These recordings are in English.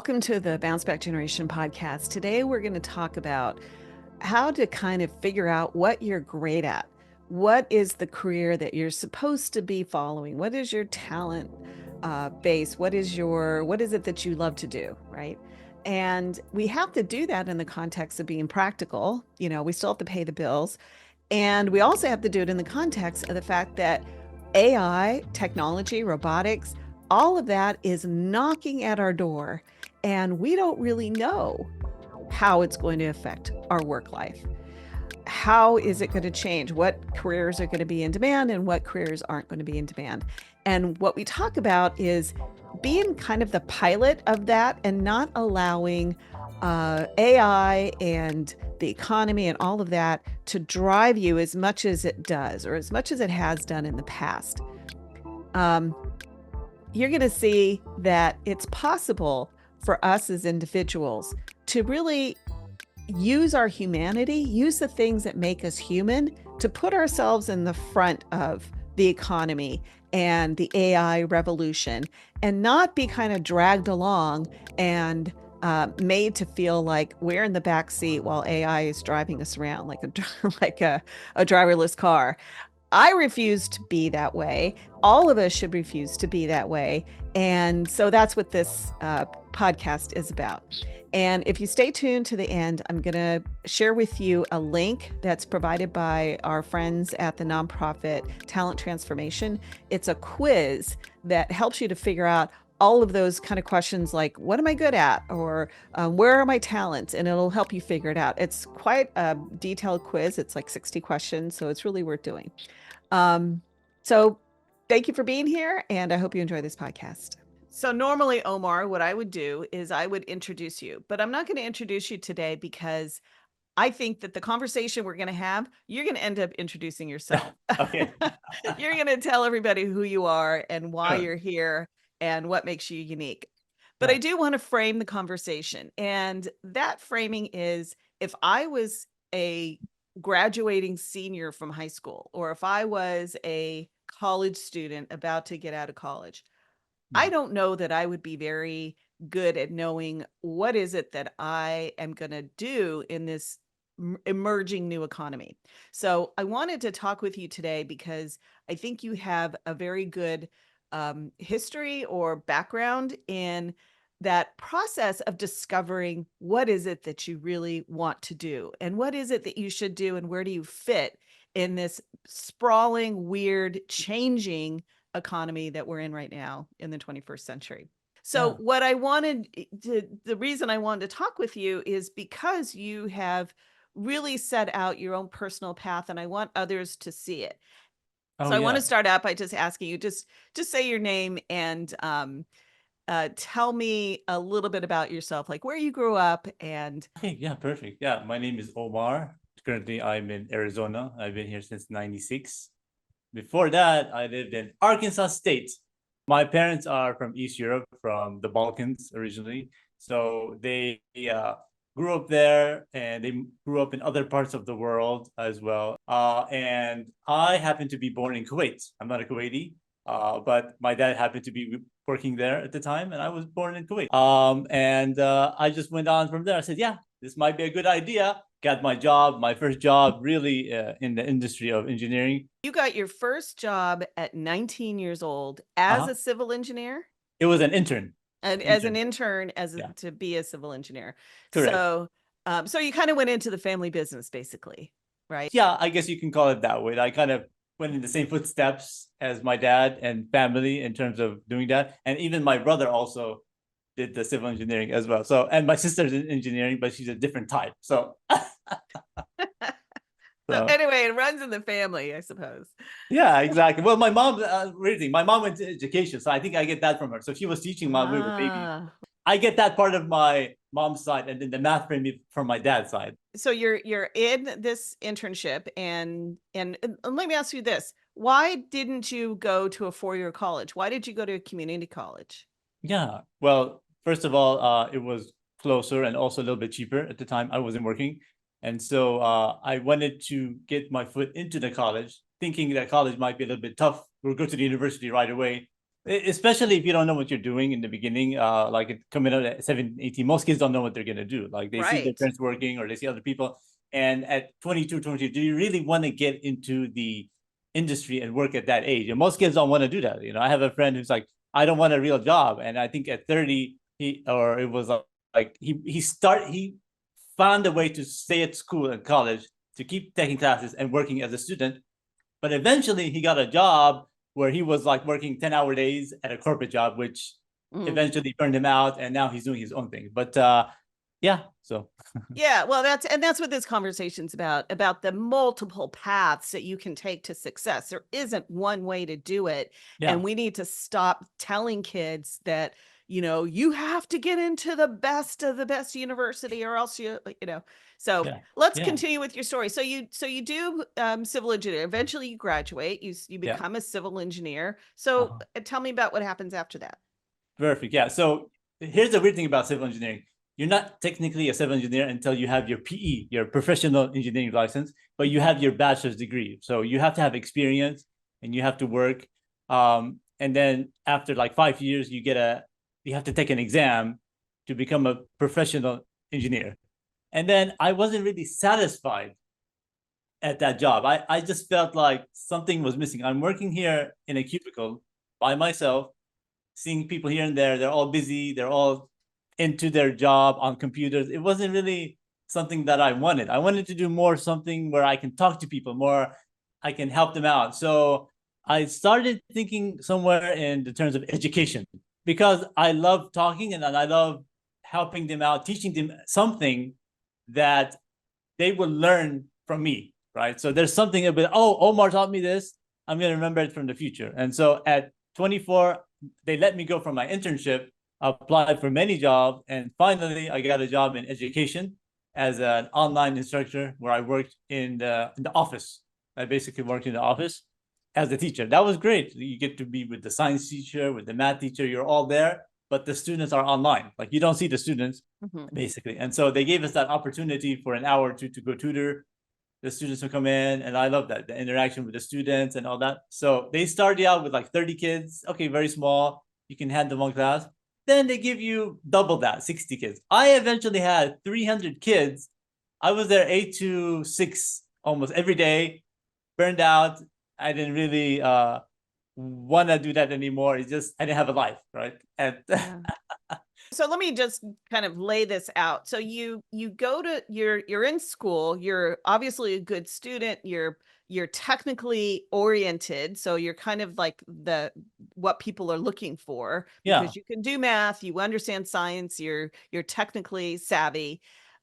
Welcome to the Bounce Back Generation podcast. Today, we're going to talk about how to kind of figure out what you're great at. What is the career that you're supposed to be following? What is your talent base? What is it that you love to do, right? And we have to do that in the context of being practical. You know, we still have to pay the bills. And we also have to do it in the context of the fact that AI, technology, robotics, all of that is knocking at our door, and we don't really know how it's going to affect our work life. How is it going to change? What careers are going to be in demand and what careers aren't going to be in demand? And what we talk about is being kind of the pilot of that and not allowing AI and the economy and all of that to drive you as much as it does, or as much as it has done in the past. You're going to see that it's possible for us as individuals to really use our humanity, use the things that make us human, to put ourselves in the front of the economy and the AI revolution, and not be kind of dragged along and made to feel like we're in the back seat while AI is driving us around like a driverless car. I refuse to be that way. All of us should refuse to be that way. And so that's what this podcast is about. And if you stay tuned to the end, I'm going to share with you a link that's provided by our friends at the nonprofit Talent Transformation. It's a quiz that helps you to figure out all of those kind of questions like, what am I good at? Or where are my talents? And it'll help you figure it out. It's quite a detailed quiz. It's like 60 questions. So it's really worth doing. So thank you for being here, and I hope you enjoy this podcast. So normally, Omar, what I would do is I would introduce you, but I'm not going to introduce you today because I think that the conversation we're going to have, you're going to end up introducing yourself. Okay. You're going to tell everybody who you are and why Sure. you're here and what makes you unique. But I do want to frame the conversation. And that framing is, if I was a graduating senior from high school, or if I was a college student about to get out of college, I don't know that I would be very good at knowing what is it that I am going to do in this emerging new economy. So I wanted to talk with you today because I think you have a very good history or background in that process of discovering what is it that you really want to do and what is it that you should do and where do you fit in this sprawling, weird, changing economy that we're in right now in the 21st century. So what I wanted the reason I wanted to talk with you is because you have really set out your own personal path, and I want others to see it. Oh, So I want yeah. to start out by just asking you, just say your name and tell me a little bit about yourself, like where you grew up. And Okay, yeah, perfect. Yeah, my name is Omar. Currently, I'm in Arizona. I've been here since 96. Before that, I lived in Arkansas State. My parents are from East Europe, from the Balkans originally. So they grew up there, and they grew up in other parts of the world as well. And I happen to be born in Kuwait. I'm not a Kuwaiti, but my dad happened to be working there at the time, and I was born in Kuwait. And I just went on from there. I said, yeah, this might be a good idea. Got my first job really in the industry of engineering. you got your first job at 19 years old as Uh-huh. a civil engineer? It was an intern. And as an intern, Yeah, to be a civil engineer. correct. So, so you kind of went into the family business, basically, right? Yeah, I guess you can call it that way. I kind of went in the same footsteps as my dad and family in terms of doing that. And even my brother also did the civil engineering as well. So, and my sister's in engineering, but she's a different type. So, So so anyway, it runs in the family, I suppose. yeah, exactly. Well, my mom, weird thing, my mom went to education, so I think I get that from her. So she was teaching while we were babies. Ah, I get that part of my mom's side, and then the math from my dad's side. so you're in this internship, and let me ask you this: why didn't you go to a 4-year college? Why did you go to a community college? Yeah. Well, first of all, it was closer and also a little bit cheaper at the time. I wasn't working. And so I wanted to get my foot into the college, thinking that college might be a little bit tough. We'll go to the university right away. Especially if you don't know what you're doing in the beginning, like coming out at 17, 18, most kids don't know what they're going to do. Like they see their Right. parents working or they see other people. And at 22, 23, do you really want to get into the industry and work at that age? And most kids don't want to do that. I have a friend who's like, I don't want a real job. And I think at 30, it was like he found a way to stay at school and college to keep taking classes and working as a student. But eventually he got a job where he was like working 10-hour days at a corporate job, which Mm. eventually burned him out. And now he's doing his own thing. But yeah, so Yeah, well, that's what this conversation's about the multiple paths that you can take to success. There isn't one way to do it, yeah, and we need to stop telling kids that, you have to get into the best of the best university or else you. So yeah, let's yeah, continue with your story. So you do civil engineering. Eventually, you graduate. You yeah. become a civil engineer. So tell me about what happens after that. Perfect. Yeah. So here's the weird thing about civil engineering. You're not technically a civil engineer until you have your PE, your professional engineering license, but you have your bachelor's degree. So you have to have experience and you have to work. And then after like 5 years, you have to take an exam to become a professional engineer. And then I wasn't really satisfied at that job. I just felt like something was missing. I'm working here in a cubicle by myself, seeing people here and there. They're all busy. They're all into their job on computers. It wasn't really something that I wanted. I wanted to do more something where I can talk to people more. I can help them out. So I started thinking somewhere in the terms of education because I love talking and I love helping them out, teaching them something that they will learn from me, right? So there's something about, oh, Omar taught me this. I'm going to remember it from the future. And so at 24, they let me go from my internship, applied for many jobs, and finally I got a job in education as an online instructor where I worked in the office. I basically worked in the office as a teacher. That was great. You get to be with the science teacher, with the math teacher. You're all there, but the students are online. Like you don't see the students Mhm. basically. And so they gave us that opportunity for an hour or two to go tutor the students who come in. And I love that, the interaction with the students and all that. So they started out with like 30 kids. Okay, very small. You can handle one class. Then they give you double that, 60 kids. I eventually had 300 kids. I was there 8 to 6 almost every day, burned out. I didn't really want to do that anymore. It's just, I didn't have a life, right? And Yeah. So let me just kind of lay this out. So you go to you're in school, you're obviously a good student, you're technically oriented, so you're kind of like the what people are looking for yeah, because you can do math, you understand science, you're technically savvy.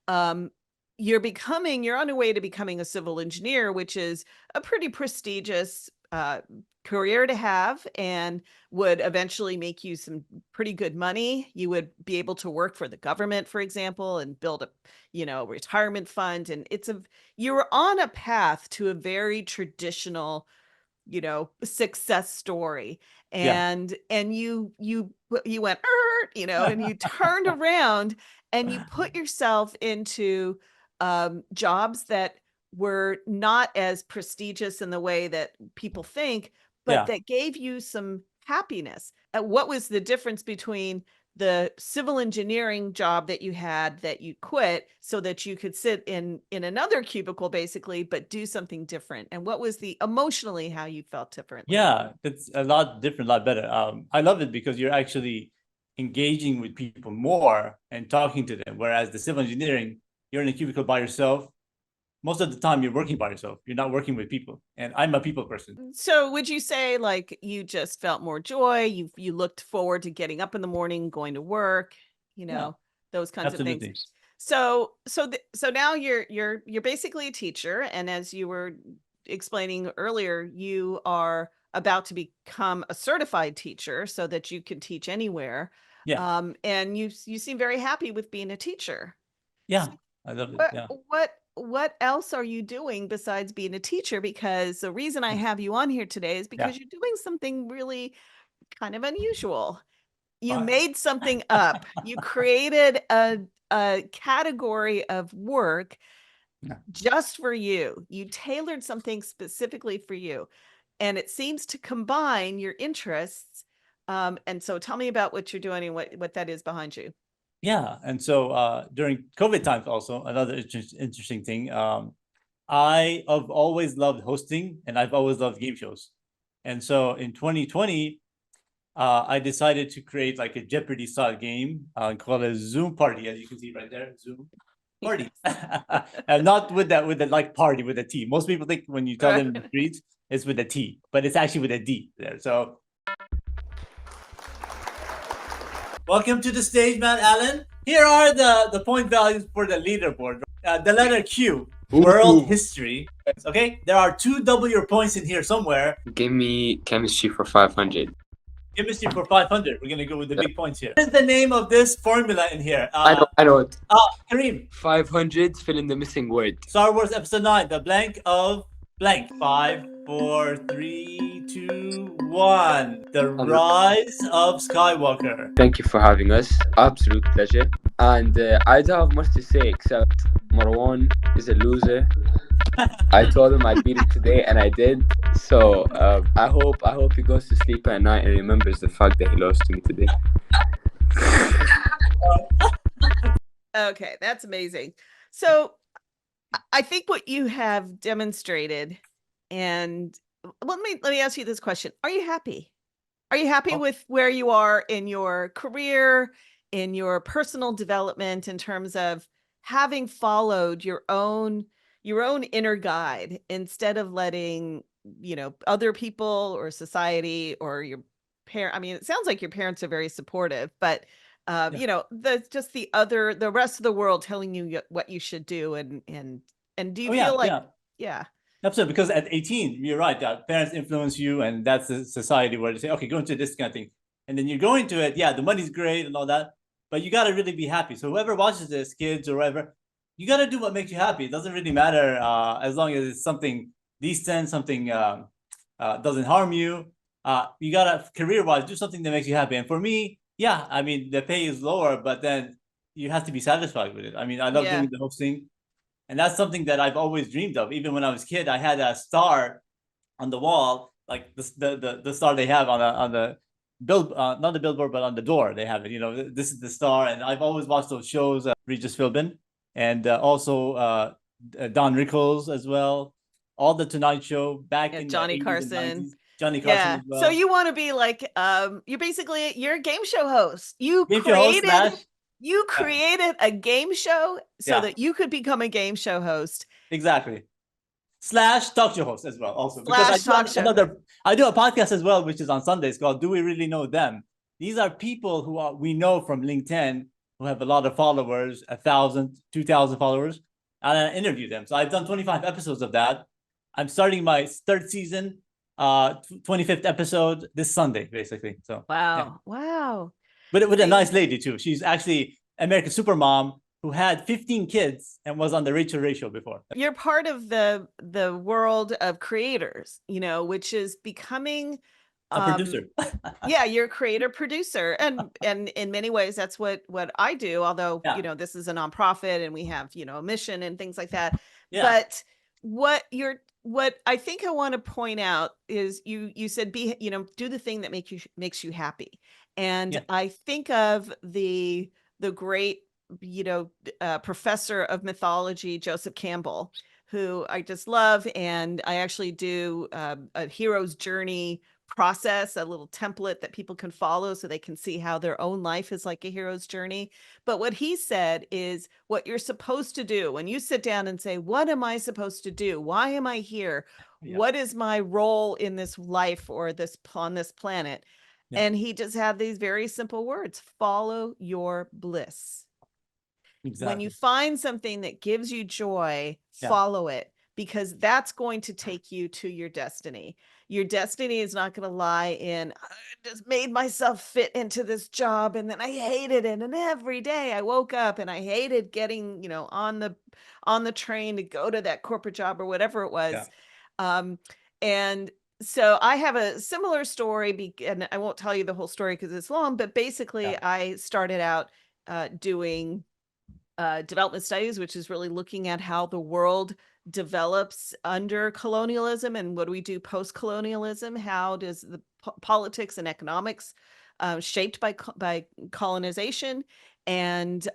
Um you're on your way to becoming a civil engineer, which is a pretty prestigious career to have and would eventually make you some pretty good money. You would be able to work for the government, for example, and build a, retirement fund. And you're on a path to a very traditional, success story. yeah, And you went, and you turned around and you put yourself into jobs that were not as prestigious in the way that people think, but yeah. that gave you some happiness. What was the difference between the civil engineering job that you had that you quit so that you could sit in another cubicle basically, but do something different? And what was the emotionally how you felt differently? Yeah, it's a lot different, a lot better. I love it because you're actually engaging with people more and talking to them. Whereas the civil engineering, you're in a cubicle by yourself. Most of the time, you're working by yourself. You're not working with people. And I'm a people person. So would you say like you just felt more joy? You looked forward to getting up in the morning, going to work, you Yeah, know, those kinds of things. absolutely. So now you're basically a teacher, and as you were explaining earlier, you are about to become a certified teacher so that you can teach anywhere. Yeah, And you seem very happy with being a teacher. yeah, So I love it. what Yeah, what else are you doing besides being a teacher? Because the reason I have you on here today is yeah. because you're doing something really kind of unusual. You Fine. made something up. You created a category of work Yeah, just for you. You tailored something specifically for you. And it seems to combine your interests And so tell me about what you're doing and what that is behind you. Yeah, and so during COVID times, also another interesting thing. I have always loved hosting, and I've always loved game shows. And so in 2020, I decided to create like a Jeopardy style game called a Zoom party, as you can see right there, Zoom party. And not with the like party with a T. Most people think when you tell them in the streets, it's with a T, but it's actually with a D there. So welcome to the stage, Matt Allen. Here are the point values for the leaderboard. The letter Q, world history. Okay, there are 2 W points in here somewhere. Give me chemistry for 500. Chemistry for 500. We're gonna go with the big points here. What is the name of this formula in here? I know it. Kareem. 500, fill in the missing word. Star Wars Episode 9, the blank of blank. 5, 4, 3, 2, 1. The Rise of Skywalker. Thank you for having us. Absolute pleasure. And I don't have much to say except Marwan is a loser. I told him I'd beat him today, and I did. So I hope he goes to sleep at night and remembers the fact that he lost to me today. Okay, that's amazing. So I think what you have demonstrated, and let me ask you this question. Are you happy? Are you happy with where you are in your career, in your personal development, in terms of having followed your own inner guide instead of letting, other people or society or your parent? I mean, it sounds like your parents are very supportive, but the rest of the world telling you what you should do, and do you feel like, yeah. Absolutely, because at 18, you're right, that parents influence you, and that's the society where they say, okay, go into this kind of thing. And then you go into it, yeah, the money's great and all that, but you got to really be happy. So whoever watches this, kids or whatever, you got to do what makes you happy. It doesn't really matter as long as it's something decent, something doesn't harm you. You got to, career-wise, do something that makes you happy. And for me, yeah, I mean, the pay is lower, but then you have to be satisfied with it. I mean, I love doing the hosting. And that's something that I've always dreamed of. Even when I was a kid, I had a star on the wall, like the star they have on the not the billboard, but on the door. They have it. This is the star, and I've always watched those shows. Regis Philbin, and also Don Rickles as well. All the Tonight Show back in Johnny the 80s Carson. and 90s. Johnny Carson as well. So you want to be like you're a game show host. You created a game show so that you could become a game show host. Exactly. / talk show host as well. Also, because I do a podcast as well, which is on Sundays, called Do We Really Know Them? These are people who we know from LinkedIn who have a lot of followers, 1,000, 2,000 followers, and I interview them. So I've done 25 episodes of that. I'm starting my 3rd season, 25th episode this Sunday, basically. So wow. But with a nice lady too. She's actually American Supermom who had 15 kids and was on the Rachel Ray show before. You're part of the world of creators, which is becoming a producer. Yeah, you're a creator producer, and in many ways that's what I do. Although this is a nonprofit and we have a mission and things like that. But what I think I want to point out is you said do the thing that makes you happy, and I think of the great professor of mythology Joseph Campbell, who I just love, and I actually do a hero's journey process, a little template that people can follow so they can see how their own life is like a hero's journey. But what he said is what you're supposed to do when you sit down and say, what am I supposed to do? Why am I here? What is my role in this life or on this planet? And he just had these very simple words: follow your bliss. Exactly. When you find something that gives you joy, follow it, because that's going to take you to your destiny. Your destiny is not going to lie in, I just made myself fit into this job and then I hated it. And every day I woke up and I hated getting, on the train to go to that corporate job or whatever it was. And so I have a similar story, and I won't tell you the whole story because it's long, but basically I started out doing development studies, which is really looking at how the world develops under colonialism, and what do we do post-colonialism? How does the politics and economics shaped by colonization, and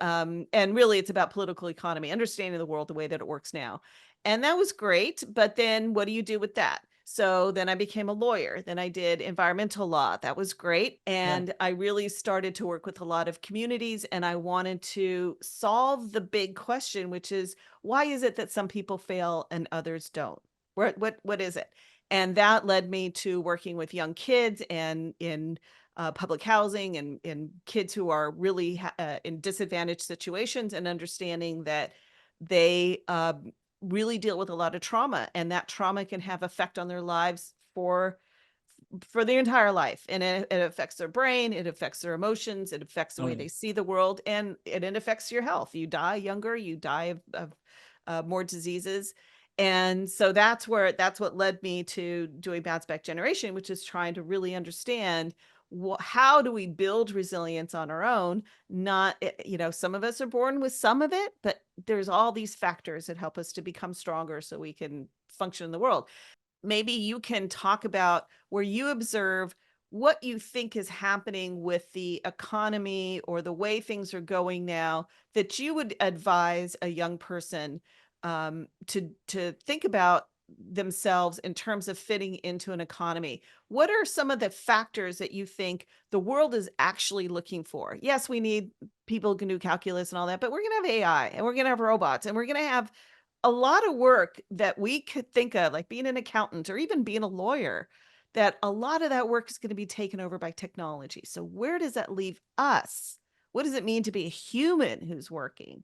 really it's about political economy, understanding the world the way that it works now. And that was great, but then what do you do with that? So then I became a lawyer. Then I did environmental law. That was great. And I really started to work with a lot of communities, and I wanted to solve the big question, which is, why is it that some people fail and others don't? What is it? And that led me to working with young kids and in public housing, and kids who are really in disadvantaged situations, and understanding that they really deal with a lot of trauma, and that trauma can have effect on their lives for their entire life. And it affects their brain, it affects their emotions, it affects the way they see the world, and it affects your health. You die younger, you die of more diseases. And so that's what led me to doing Bounce Back Generation, which is trying to really understand how do we build resilience on our own. Not, some of us are born with some of it, but there's all these factors that help us to become stronger so we can function in the world. Maybe you can talk about where you observe what you think is happening with the economy or the way things are going now, that you would advise a young person to think about themselves in terms of fitting into an economy. What are some of the factors that you think the world is actually looking for? Yes, we need people who can do calculus and all that, but we're going to have AI, and we're going to have robots, and we're going to have a lot of work that we could think of, like being an accountant or even being a lawyer, that a lot of that work is going to be taken over by technology. So where does that leave us? What does it mean to be a human who's working?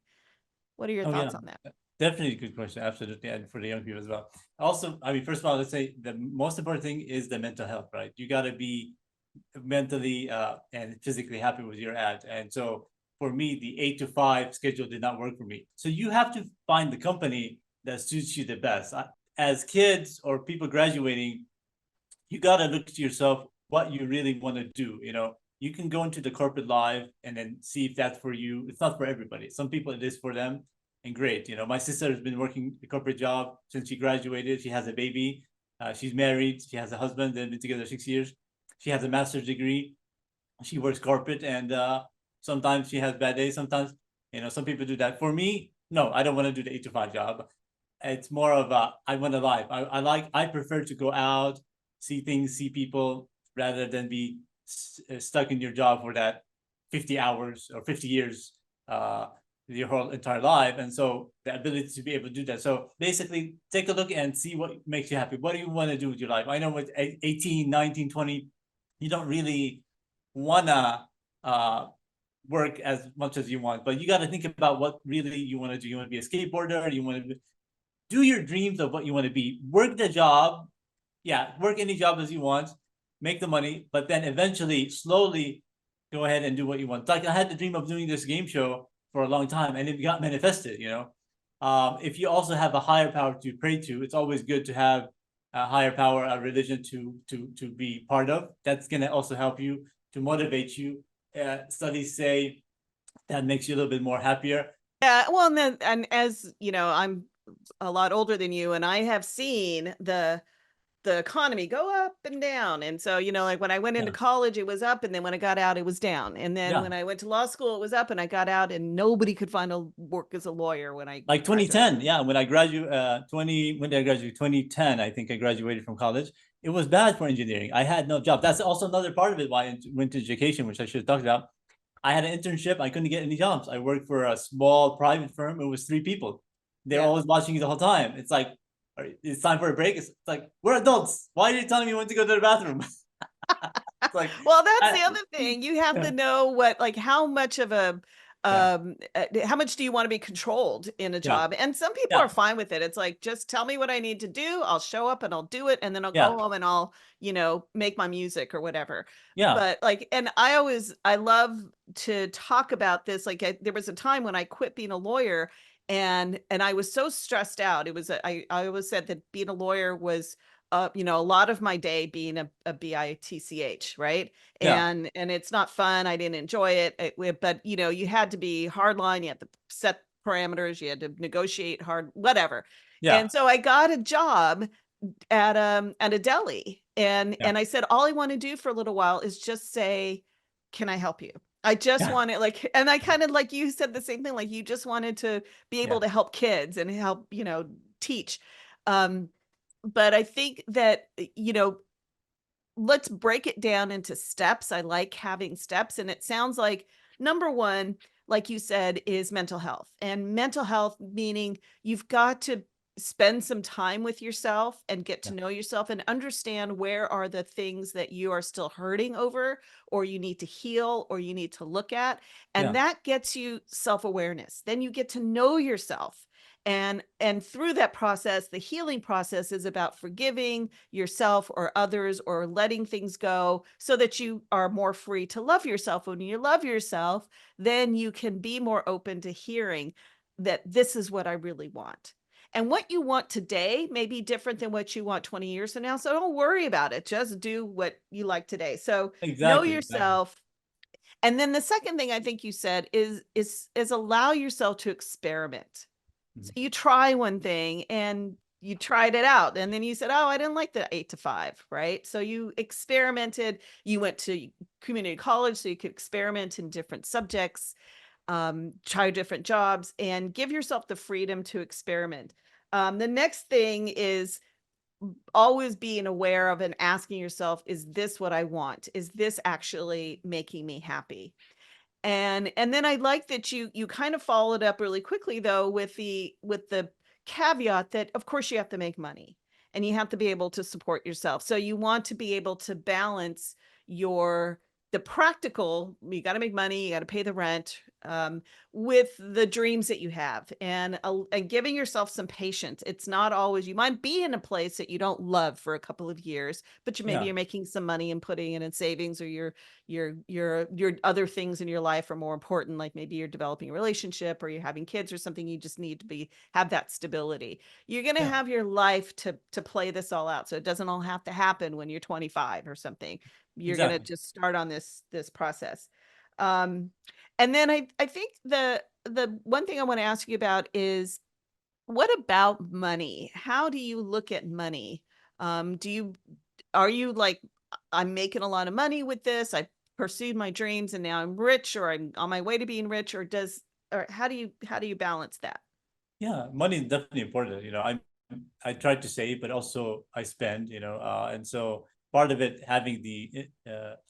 What are your thoughts on that? Definitely a good question. Absolutely. And for the young people as well. Also, I mean, first of all, let's say the most important thing is the mental health, right? You got to be mentally and physically happy with your ad. And so for me, the 8 to 5 schedule did not work for me. So you have to find the company that suits you the best. As kids or people graduating, you got to look to yourself what you really want to do. You can go into the corporate life and then see if that's for you. It's not for everybody. Some people, it is for them. And great. My sister has been working a corporate job since she graduated. She has a baby. She's married. She has a husband. They've been together 6 years. She has a master's degree. She works corporate, and sometimes she has bad days. Sometimes, some people do that. For me, no, I don't want to do the 8 to 5 job. It's more of I want a life. I prefer to go out, see things, see people, rather than be stuck in your job for that 50 hours or 50 years. Your whole entire life. And so the ability to be able to do that. So basically take a look and see what makes you happy. What do you want to do with your life? I know with 18, 19, 20, you don't really want to work as much as you want, but you got to think about what really you want to do. You want to be a skateboarder, you want to do your dreams of what you want to be. Work the job. Yeah, work any job as you want, make the money, but then eventually slowly go ahead and do what you want. Like I had the dream of doing this game show for a long time, and it got manifested. If you also have a higher power to pray to, it's always good to have a higher power, a religion to be part of. That's going to also help you, to motivate you. Studies say that makes you a little bit more happier. Yeah, well, and as I'm a lot older than you, and I have seen the economy go up and down. And so, like when I went into college, it was up. And then when I got out, it was down. And then when I went to law school, it was up, and I got out, and nobody could find a work as a lawyer when I like 2010. Yeah. When I graduated, when did I graduate? 2010, I think I graduated from college. It was bad for engineering. I had no job. That's also another part of it why I went to education, which I should have talked about. I had an internship. I couldn't get any jobs. I worked for a small private firm. It was 3 people. They're always watching you the whole time. It's like, it's time for a break. It's like, we're adults. Why are you telling me when to go to the bathroom? It's like, well, that's the other thing. You have to know how much of a how much do you want to be controlled in a job? And some people are fine with it. It's like, just tell me what I need to do. I'll show up and I'll do it. And then I'll go home and I'll, make my music or whatever. But and I love to talk about this. There was a time when I quit being a lawyer, and I was so stressed out. It was, I always said that being a lawyer was, a lot of my day being a bitch, right? And it's not fun. I didn't enjoy it. But you had to be hardline. You had to set parameters. You had to negotiate hard, whatever. Yeah. And so I got a job at a deli, and Yeah. I said, all I want to do for a little while is just say, can I help you? I just Yeah. want it, like, and I kind of, like you said the same thing, like you just wanted to be able Yeah. to help kids and help, teach. Um, but I think that, let's break it down into steps. I like having steps. And it sounds like number one, like you said, is mental health. And mental health meaning you've got to spend some time with yourself and get to Yeah. know yourself and understand where are the things that you are still hurting over, or you need to heal, or you need to look at. And Yeah. that gets you self-awareness. Then you get to know yourself. And through that process, the healing process is about forgiving yourself or others, or letting things go so that you are more free to love yourself. When you love yourself, then you can be more open to hearing that this is what I really want. And what you want today may be different than what you want 20 years from now. So don't worry about it. Just do what you like today. So know Exactly. Exactly. yourself. And then the second thing I think you said is allow yourself to experiment. So Mhm. you try one thing and you tried it out, and then you said, oh, I didn't like the 8 to 5, right? So you experimented, you went to community college so you could experiment in different subjects, try different jobs, and give yourself the freedom to experiment. The next thing is always being aware of and asking yourself, is this what I want? Is this actually making me happy? And then I like that you kind of followed up really quickly though with the caveat that of course you have to make money and you have to be able to support yourself. So you want to be able to balance your the practical, you got to make money, you got to pay the rent, with the dreams that you have, and giving yourself some patience. It's not always, you might be in a place that you don't love for a couple of years, but maybe Yeah. you're making some money and putting it in savings, or your other things in your life are more important, like maybe you're developing a relationship or you're having kids or something. You just need to have that stability. You're going to Yeah. have your life to play this all out, so it doesn't all have to happen when you're 25 or something. You're going to Exactly. just start on this process. um and then I think the one thing I want to ask you about is, what about money? How do you look at money? Do you Are you like, I'm making a lot of money with this, I pursued my dreams and now I'm rich, or I'm on my way to being rich, or how do you balance that? Yeah. Money is definitely important. I try to save, but also I spend. And so part of it having the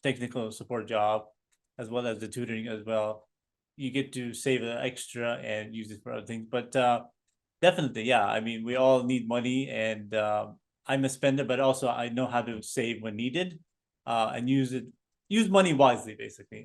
technical support job, as well as the tutoring as well, you get to save the extra and use it for other things. But definitely, yeah. I mean, we all need money, and I'm a spender, but also I know how to save when needed, and use money wisely, basically.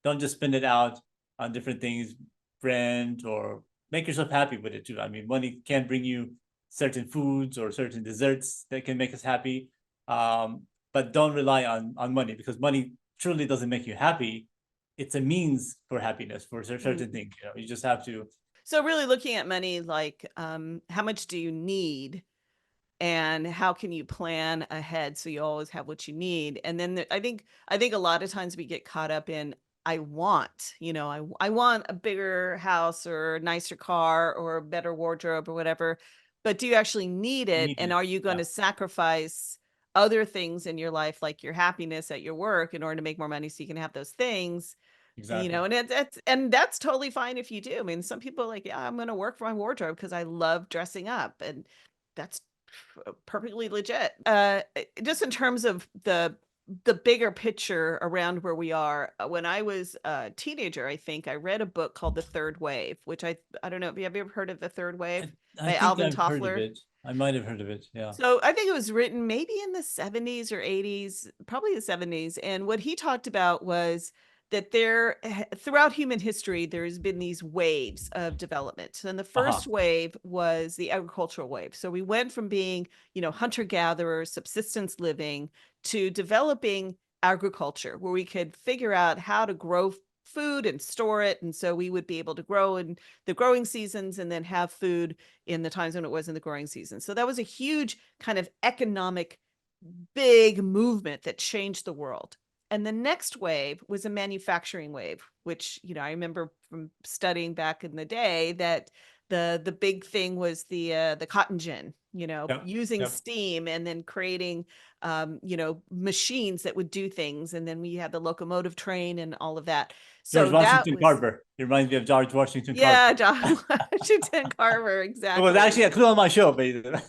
Don't just spend it out on different things, rent, or make yourself happy with it too. I mean, money can bring you certain foods or certain desserts that can make us happy. But don't rely on money, because money truly doesn't make you happy. It's a means for happiness for certain Mm. things. You just have to. So really looking at money, like, how much do you need, and how can you plan ahead so you always have what you need? And then I think a lot of times we get caught up in, I want a bigger house or a nicer car or a better wardrobe or whatever, but do you actually need You it? need And it. are you going Yeah, to sacrifice other things in your life, like your happiness at your work, in order to make more money so you can have those things? exactly. And that's totally fine if you do. I mean, some people are like, yeah, I'm going to work for my wardrobe because I love dressing up, and that's perfectly legit. Just in terms of the bigger picture around where we are, when I was a teenager, I think I read a book called The Third Wave, which I don't know, have you ever heard of The Third Wave I by think Alvin I've heard of Toffler? it. I might have heard of it. Yeah. So I think it was written maybe in the 70s or 80s, probably the 70s. And what he talked about was that throughout human history, there's been these waves of development. And the Uh-huh. first wave was the agricultural wave. So we went from being, hunter-gatherers, subsistence living, to developing agriculture, where we could figure out how to grow food and store it. And so we would be able to grow in the growing seasons and then have food in the times when it was in the growing season. So that was a huge kind of economic big movement that changed the world. And the next wave was a manufacturing wave, which, I remember from studying back in the day that the big thing was the cotton gin, Yep. using Yep. steam and then creating machines that would do things. And then we had the locomotive train and all of that. George So that Washington was, Carver. It reminds me of George Washington Carver. yeah, John Washington Carver, It exactly. was actually a clue on my show, basically.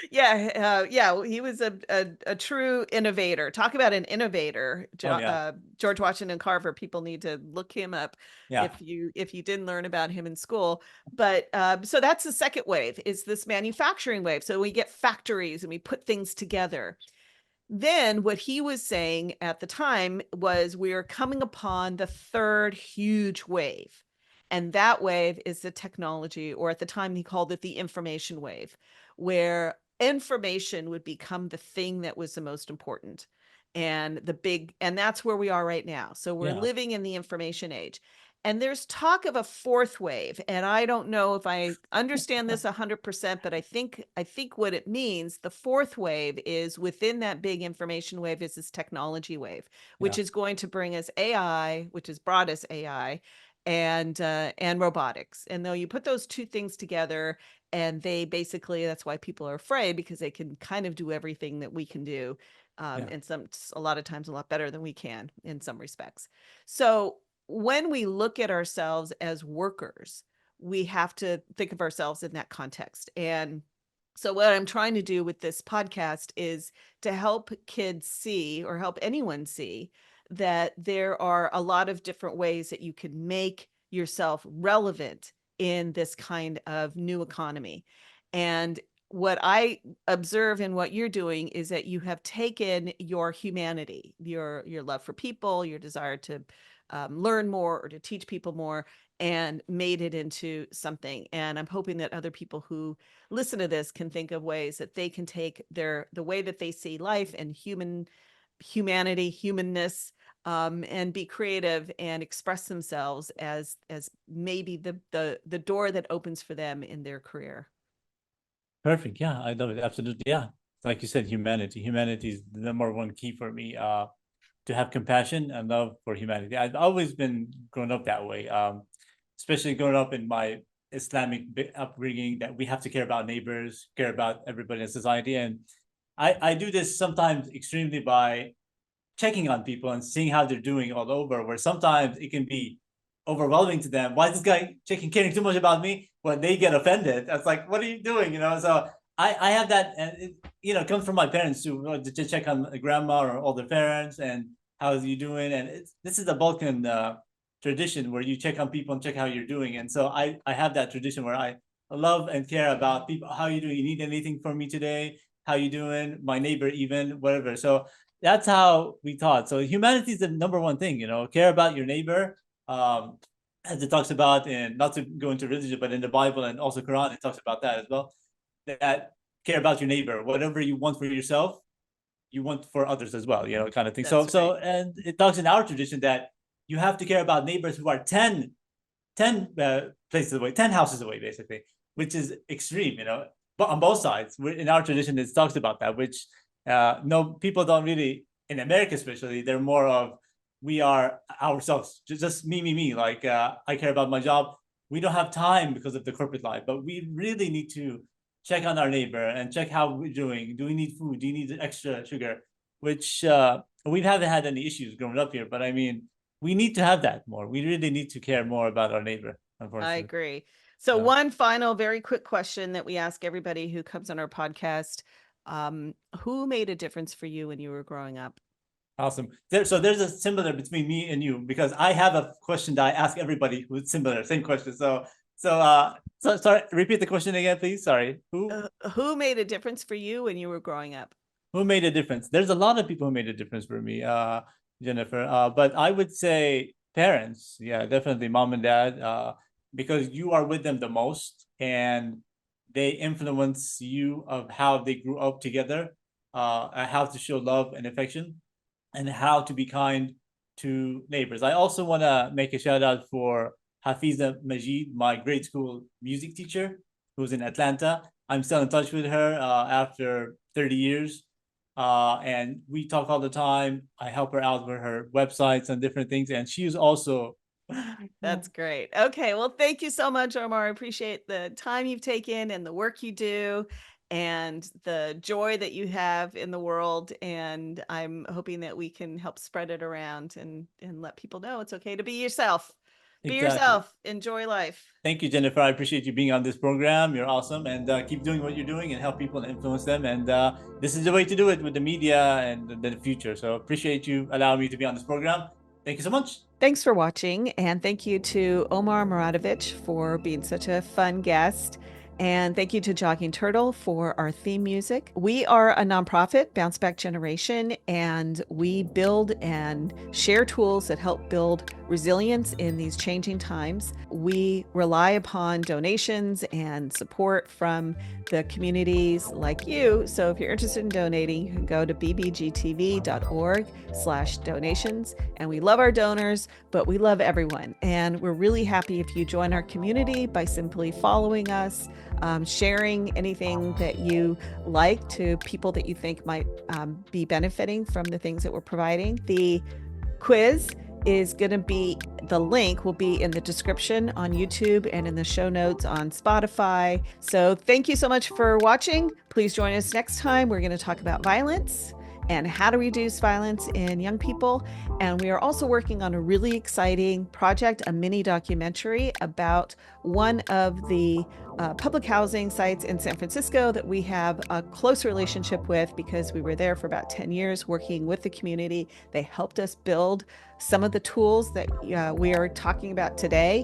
Yeah, he was a true innovator. Talk about an innovator. Oh yeah. George Washington Carver. People need to look him up Yeah. if you didn't learn about him in school. But so that's the second wave, is this manufacturing wave. So we get factories and we put things together. Then what he was saying at the time was we are coming upon the third huge wave. And that wave is the technology, or at the time he called it the information wave, where information would become the thing that was the most important and and that's where we are right now. So we're Yeah. living in the information age. And there's talk of a fourth wave, and I don't know if I understand this 100%, but I think what it means, the fourth wave is within that big information wave is this technology wave, which Yeah. is going to bring us AI, which has brought us AI, and robotics. And though you put those two things together, and they basically, that's why people are afraid, because they can kind of do everything that we can do, Yeah. and a lot of times a lot better than we can in some respects. So when we look at ourselves as workers, we have to think of ourselves in that context. And so what I'm trying to do with this podcast is to help kids see, or help anyone see, that there are a lot of different ways that you can make yourself relevant in this kind of new economy. And what I observe in what you're doing is that you have taken your humanity, your love for people, your desire to learn more or to teach people more, and made it into something. And I'm hoping that other people who listen to this can think of ways that they can take the way that they see life and humanity, humanness, and be creative and express themselves as maybe the door that opens for them in their career. Perfect. Yeah, I love it. Absolutely. Yeah. Like you said, humanity. Humanity is the number one key for me. To have compassion and love for humanity. I've always been grown up that way. Especially growing up in my Islamic upbringing, that we have to care about neighbors, care about everybody in society. And I do this sometimes extremely by checking on people and seeing how they're doing all over, where sometimes it can be overwhelming to them. Why is this guy caring too much about me? When they get offended, it's like, what are you doing? So I have that, and it comes from my parents too, to check on grandma or older parents and how's you doing. And this is a Balkan tradition where you check on people and check how you're doing. And so I have that tradition where I love and care about people. How you doing? You need anything from me today? How you doing? My neighbor, even, whatever. So that's how we taught. So humanity is the number one thing, care about your neighbor. As it talks about, and not to go into religion, but in the Bible and also Quran, it talks about that as well. That care about your neighbor, whatever you want for yourself, you want for others as well, kind of thing. That's So, right. and it talks in our tradition that you have to care about neighbors who are 10 places away, 10 houses away, basically, which is extreme, but on both sides. In our tradition, it talks about that, which no, people don't really, in America especially, they're more of, we are ourselves, just me, like I care about my job. We don't have time because of the corporate life, but we really need to check on our neighbor and check how we're doing. Do we need food? Do you need extra sugar? Which we haven't had any issues growing up here, but I mean, we need to have that more. We really need to care more about our neighbor, I unfortunately. agree. So Yeah. one final very quick question that we ask everybody who comes on our podcast: who made a difference for you when you were growing up? Awesome. So there's a similar between me and you, because I have a question that I ask everybody who's similar, same question. So sorry, repeat the question again, please. Sorry. Who made a difference for you when you were growing up? Who made a difference? There's a lot of people who made a difference for me, Jennifer. But I would say parents. Yeah, definitely mom and dad, because you are with them the most, and they influence you of how they grew up together, how to show love and affection, and how to be kind to neighbors. I also want to make a shout out for Hafiza Majid, my grade school music teacher, who's in Atlanta. I'm still in touch with her after 30 years. And we talk all the time. I help her out with her websites and different things. And she's also That's great. Okay. Well, thank you so much, Omar. I appreciate the time you've taken and the work you do and the joy that you have in the world. And I'm hoping that we can help spread it around and let people know it's okay to be yourself. Be Exactly. yourself. Enjoy life. Thank you, Jennifer. I appreciate you being on this program. You're awesome, and keep doing what you're doing and help people and influence them. And this is the way to do it with the media and the future. So appreciate you allowing me to be on this program. Thank you so much. Thanks for watching, and thank you to Omar Muradvich for being such a fun guest. And thank you to Jogging Turtle for our theme music. We are a nonprofit, Bounce Back Generation, and we build and share tools that help build resilience in these changing times. We rely upon donations and support from the communities like you. So if you're interested in donating, you can go to bbgtv.org/donations. And we love our donors, but we love everyone. And we're really happy if you join our community by simply following us, sharing anything that you like to people that you think might be benefiting from the things that we're providing. The quiz is going to be, the link will be in the description on YouTube and in the show notes on Spotify. So thank you so much for watching. Please join us next time. We're going to talk about violence and how to reduce violence in young people. And we are also working on a really exciting project, a mini documentary about one of the public housing sites in San Francisco that we have a close relationship with because we were there for about 10 years working with the community. They helped us build some of the tools that we are talking about today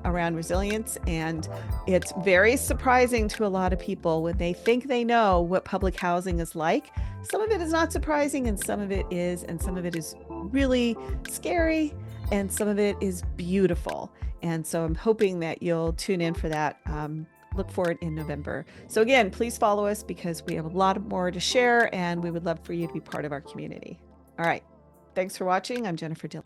around resilience. And it's very surprising to a lot of people when they think they know what public housing is like. Some of it is not surprising, and some of it is, and some of it is really scary, and some of it is beautiful. And so I'm hoping that you'll tune in for that. Look for it in November. So again, please follow us because we have a lot more to share, and we would love for you to be part of our community. All right. Thanks for watching. I'm Jennifer Dillon.